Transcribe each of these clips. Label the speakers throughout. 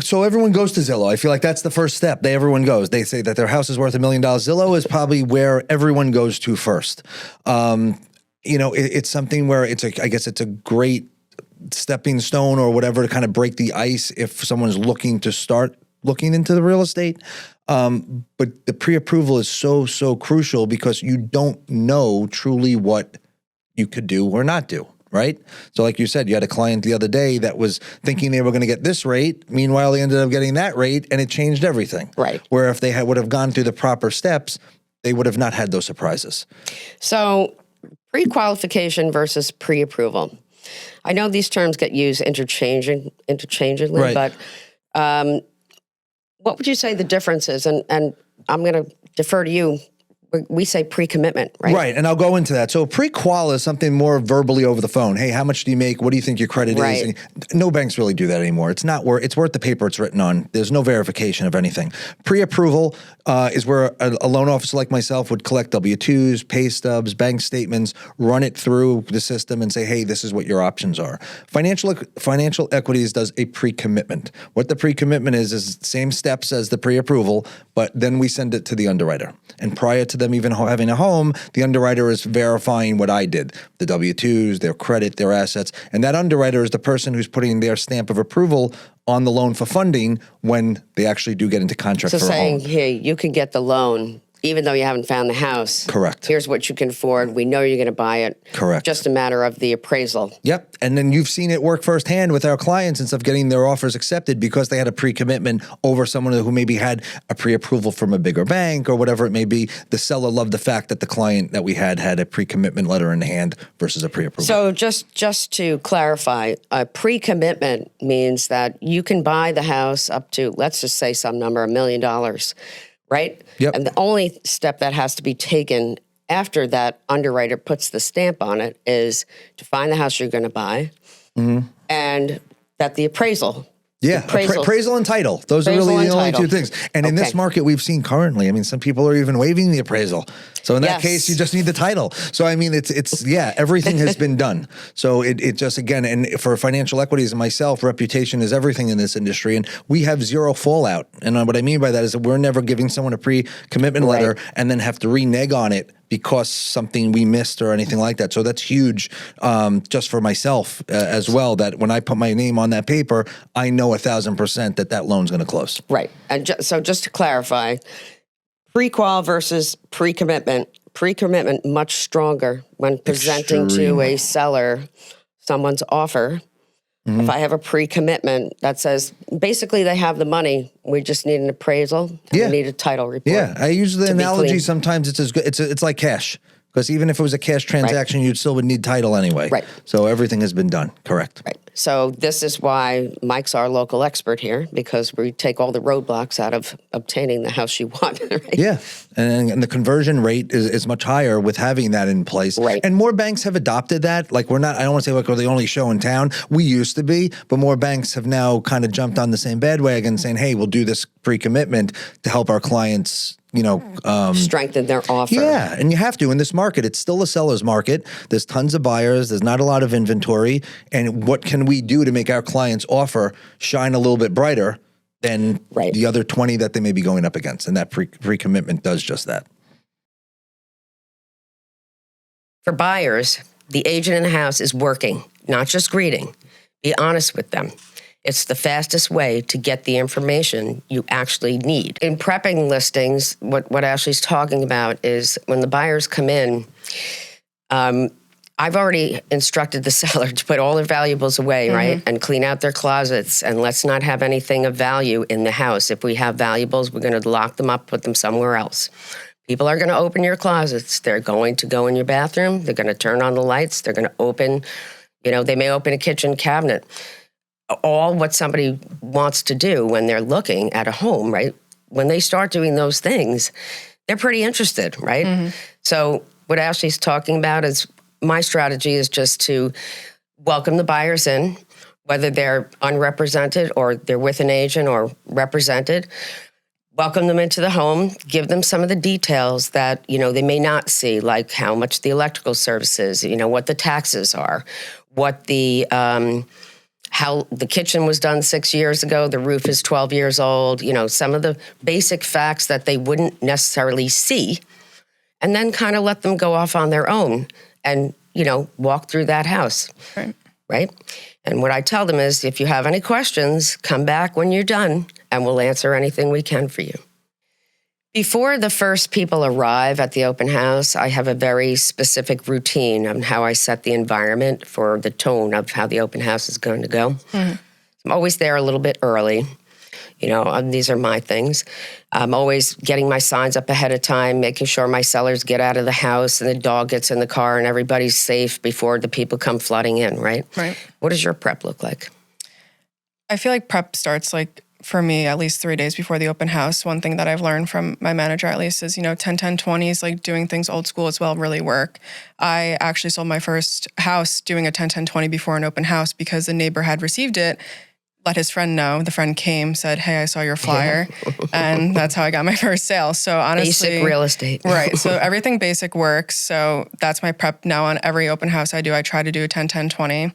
Speaker 1: So everyone goes to Zillow. I feel like that's the first step. Everyone goes. They say that their house is worth $1 million. Zillow is probably where everyone goes to first. It's something where I guess it's a great stepping stone or whatever to kind of break the ice if someone's looking to start looking into the real estate. But the pre-approval is so crucial because you don't know truly what you could do or not do. Right? So like you said, you had a client the other day that was thinking they were going to get this rate. Meanwhile, they ended up getting that rate and it changed everything.
Speaker 2: Right.
Speaker 1: Where if they would have gone through the proper steps, they would have not had those surprises.
Speaker 2: So pre-qualification versus pre-approval. I know these terms get used interchangeably,
Speaker 1: right.
Speaker 2: But what would you say the difference is? And I'm going to defer to you. We say pre-commitment, right?
Speaker 1: Right, and I'll go into that. So pre-qual is something more verbally over the phone. Hey, how much do you make? What do you think your credit is? And no banks really do that anymore. It's worth the paper it's written on. There's no verification of anything. Pre-approval is where a loan officer like myself would collect W-2s, pay stubs, bank statements, run it through the system and say, hey, this is what your options are. Financial Equities does a pre-commitment. What the pre-commitment is the same steps as the pre-approval, but then we send it to the underwriter. And prior to them even having a home, the underwriter is verifying what I did, the W-2s, their credit, their assets. And that underwriter is the person who's putting their stamp of approval on the loan for funding when they actually do get into contract for a home. So
Speaker 2: saying, hey, you can get the loan even though you haven't found the house.
Speaker 1: Correct.
Speaker 2: Here's what you can afford. We know you're going to buy it.
Speaker 1: Correct.
Speaker 2: Just a matter of the appraisal.
Speaker 1: Yep. And then you've seen it work firsthand with our clients and stuff getting their offers accepted because they had a pre-commitment over someone who maybe had a pre-approval from a bigger bank or whatever it may be. The seller loved the fact that the client that we had a pre-commitment letter in hand versus a pre-approval.
Speaker 2: So just to clarify, a pre-commitment means that you can buy the house up to, let's just say some number, $1 million. Right?
Speaker 1: Yep.
Speaker 2: And the only step that has to be taken after that underwriter puts the stamp on it is to find the house you're going to buy and that the appraisal.
Speaker 1: Yeah, appraisal and title. Those are really the only two things. And in this market we've seen currently, I mean, some people are even waiving the appraisal. So in that case, you just need the title. So I mean, it's everything has been done. So it just, again, and for Financial Equities and myself, reputation is everything in this industry. And we have zero fallout. And what I mean by that is that we're never giving someone a pre-commitment letter and then have to renege on it because something we missed or anything like that. So that's huge just for myself as well, that when I put my name on that paper, I know 1,000% that loan's going to close.
Speaker 2: Right. And so just to clarify, pre-qual versus pre-commitment. Pre-commitment much stronger when presenting to a seller someone's offer. If I have a pre-commitment that says, basically they have the money, we just need an appraisal, and we need a title report.
Speaker 1: Yeah, I use the analogy sometimes it's as good. It's like cash. Because even if it was a cash transaction, you still would need title anyway.
Speaker 2: Right.
Speaker 1: So everything has been done. Correct.
Speaker 2: Right. So this is why Mike's our local expert here, because we take all the roadblocks out of obtaining the house you want. Right?
Speaker 1: Yeah. And the conversion rate is much higher with having that in place.
Speaker 2: Right.
Speaker 1: And more banks have adopted that. Like I don't want to say like we're the only show in town. We used to be, but more banks have now kind of jumped on the same bandwagon saying, hey, we'll do this pre-commitment to help our clients
Speaker 2: strengthen their offer.
Speaker 1: Yeah, and you have to. In this market, it's still a seller's market. There's tons of buyers. There's not a lot of inventory. And what can we do to make our clients' offer shine a little bit brighter than the other 20 that they may be going up against? And that pre-commitment does just that.
Speaker 2: For buyers, the agent in the house is working, not just greeting. Be honest with them. It's the fastest way to get the information you actually need. In prepping listings, what Ashley's talking about is when the buyers come in, I've already instructed the seller to put all their valuables away, right? And clean out their closets. And let's not have anything of value in the house. If we have valuables, we're going to lock them up, put them somewhere else. People are going to open your closets. They're going to go in your bathroom. They're going to turn on the lights. They're going to open, they may open a kitchen cabinet. All what somebody wants to do when they're looking at a home, right? When they start doing those things, they're pretty interested, right? So what Ashley's talking about is my strategy is just to welcome the buyers in, whether they're unrepresented or they're with an agent or represented. Welcome them into the home, give them some of the details that, they may not see, like how much the electrical service is, what the taxes are, what the how the kitchen was done 6 years ago, the roof is 12 years old, some of the basic facts that they wouldn't necessarily see, and then kind of let them go off on their own and, walk through that house. Right? And what I tell them is, if you have any questions, come back when you're done and we'll answer anything we can for you. Before the first people arrive at the open house, I have a very specific routine on how I set the environment for the tone of how the open house is going to go. I'm always there a little bit early. These are my things. I'm always getting my signs up ahead of time, making sure my sellers get out of the house and the dog gets in the car and everybody's safe before the people come flooding in, right?
Speaker 3: Right.
Speaker 2: What does your prep look like?
Speaker 3: I feel like prep starts for me, at least 3 days before the open house. One thing that I've learned from my manager, at least, is, 10-10-20s, doing things old school as well, really work. I actually sold my first house doing a 10-10-20 before an open house because the neighbor had received it, let his friend know. The friend came, said, "Hey, I saw your flyer." And that's how I got my first sale. So honestly,
Speaker 2: basic real estate.
Speaker 3: Right. So everything basic works. So that's my prep now. On every open house I do, I try to do a 10-10-20.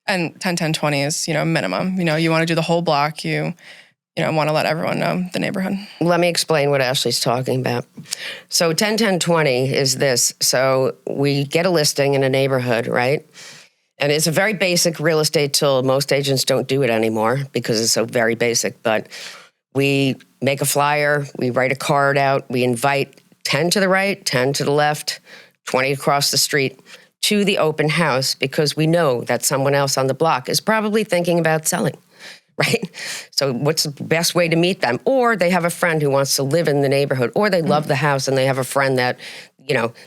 Speaker 3: And 10-10-20 is, minimum. You want to do the whole block. You want to let everyone know the neighborhood.
Speaker 2: Let me explain what Ashley's talking about. So 10-10-20 is this. So we get a listing in a neighborhood, right? And it's a very basic real estate tool. Most agents don't do it anymore because it's so very basic. But we make a flyer, we write a card out, we invite 10 to the right, 10 to the left, 20 across the street to the open house because we know that someone else on the block is probably thinking about selling, right? So what's the best way to meet them? Or they have a friend who wants to live in the neighborhood, or they love the house and they have a friend that,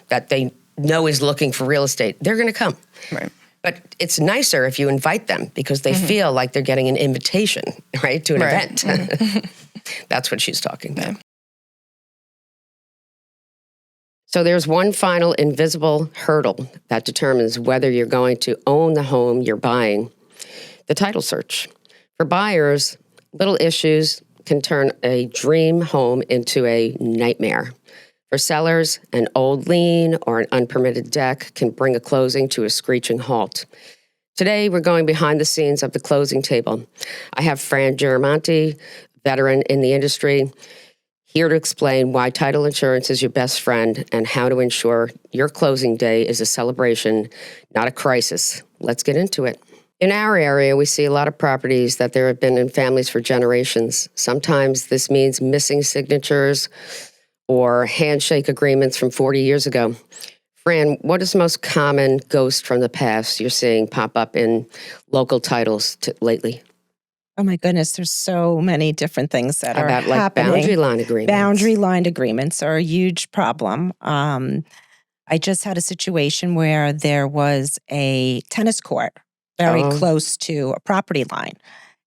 Speaker 2: that they know is looking for real estate. They're going to come.
Speaker 3: Right.
Speaker 2: But it's nicer if you invite them because they feel like they're getting an invitation, right, to an event. That's what she's talking about. So there's one final invisible hurdle that determines whether you're going to own the home you're buying, the title search. For buyers, little issues can turn a dream home into a nightmare. For sellers, an old lien or an unpermitted deck can bring a closing to a screeching halt. Today, we're going behind the scenes of the closing table. I have Fran Girimonti, veteran in the industry, here to explain why title insurance is your best friend and how to ensure your closing day is a celebration, not a crisis. Let's get into it. In our area, we see a lot of properties that there have been in families for generations. Sometimes this means missing signatures or handshake agreements from 40 years ago. Fran, what is the most common ghost from the past you're seeing pop up in local titles lately?
Speaker 4: Oh my goodness, there's so many different things that are
Speaker 2: like
Speaker 4: happening.
Speaker 2: boundary line agreements.
Speaker 4: Boundary line agreements are a huge problem. I just had a situation where there was a tennis court very close to a property line.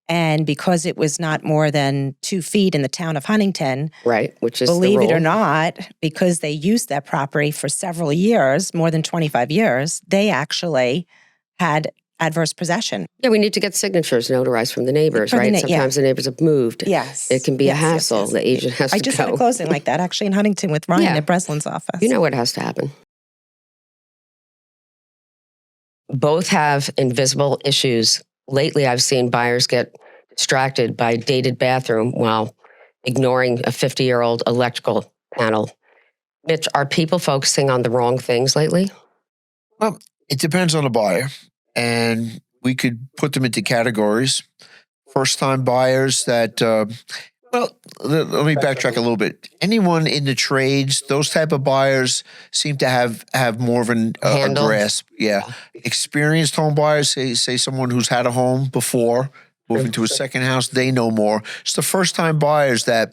Speaker 4: And because it was not more than 2 feet in the town of Huntington,
Speaker 2: right, which is
Speaker 4: believe
Speaker 2: the
Speaker 4: it or
Speaker 2: rule.
Speaker 4: not, because they used that property for several years, more than 25 years, they actually had adverse possession.
Speaker 2: Yeah, we need to get signatures notarized from the neighbors,
Speaker 4: From the
Speaker 2: right? Sometimes the neighbors have moved.
Speaker 4: Yes.
Speaker 2: It can be a hassle.
Speaker 4: Yes.
Speaker 2: The agent has to go.
Speaker 4: I just had a closing like that, actually, in Huntington with Ryan at Breslin's office.
Speaker 2: You know what has to happen. Both have invisible issues. Lately, I've seen buyers get distracted by a dated bathroom while ignoring a 50-year-old electrical panel. Mitch, are people focusing on the wrong things lately?
Speaker 5: Well, it depends on the buyer. And we could put them into categories. First-time buyers that, let me backtrack a little bit. Anyone in the trades, those type of buyers seem to have more of a grasp. Yeah. Experienced home buyers, say someone who's had a home before, moving to a second house, they know more. It's the first-time buyers that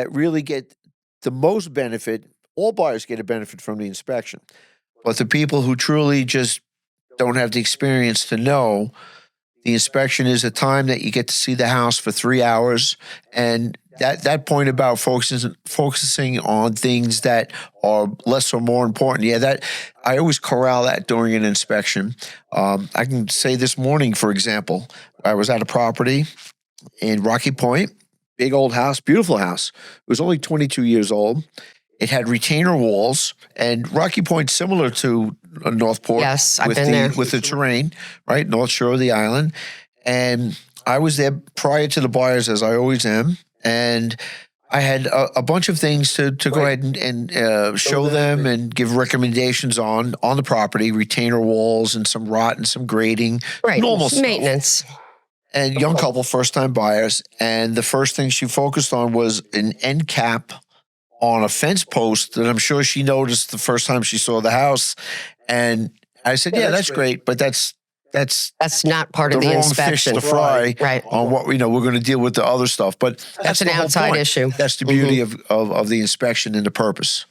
Speaker 5: really get the most benefit. All buyers get a benefit from the inspection. But the people who truly just don't have the experience to know, the inspection is a time that you get to see the house for 3 hours. And that point about focusing on things that are less or more important. Yeah, that I always corral that during an inspection. I can say this morning, for example, I was at a property in Rocky Point, big old house, beautiful house. It was only 22 years old. It had retainer walls, and Rocky Point similar to Northport.
Speaker 2: Yes, I've been there.
Speaker 5: With the terrain, right? North shore of the island. And I was there prior to the buyers, as I always am. And I had a bunch of things to go ahead and show them and give recommendations on the property, retainer walls and some rot and some grading, normal
Speaker 2: maintenance.
Speaker 5: Stuff. And young couple, first-time buyers. And the first thing she focused on was an end cap on a fence post that I'm sure she noticed the first time she saw the house. And I said, yeah, that's great, but that's
Speaker 2: not part of the
Speaker 5: wrong
Speaker 2: inspection.
Speaker 5: Fish to fry
Speaker 2: right.
Speaker 5: On what we're going to deal with the other stuff. But
Speaker 2: that's an outside issue.
Speaker 5: That's the beauty of the inspection and the purpose.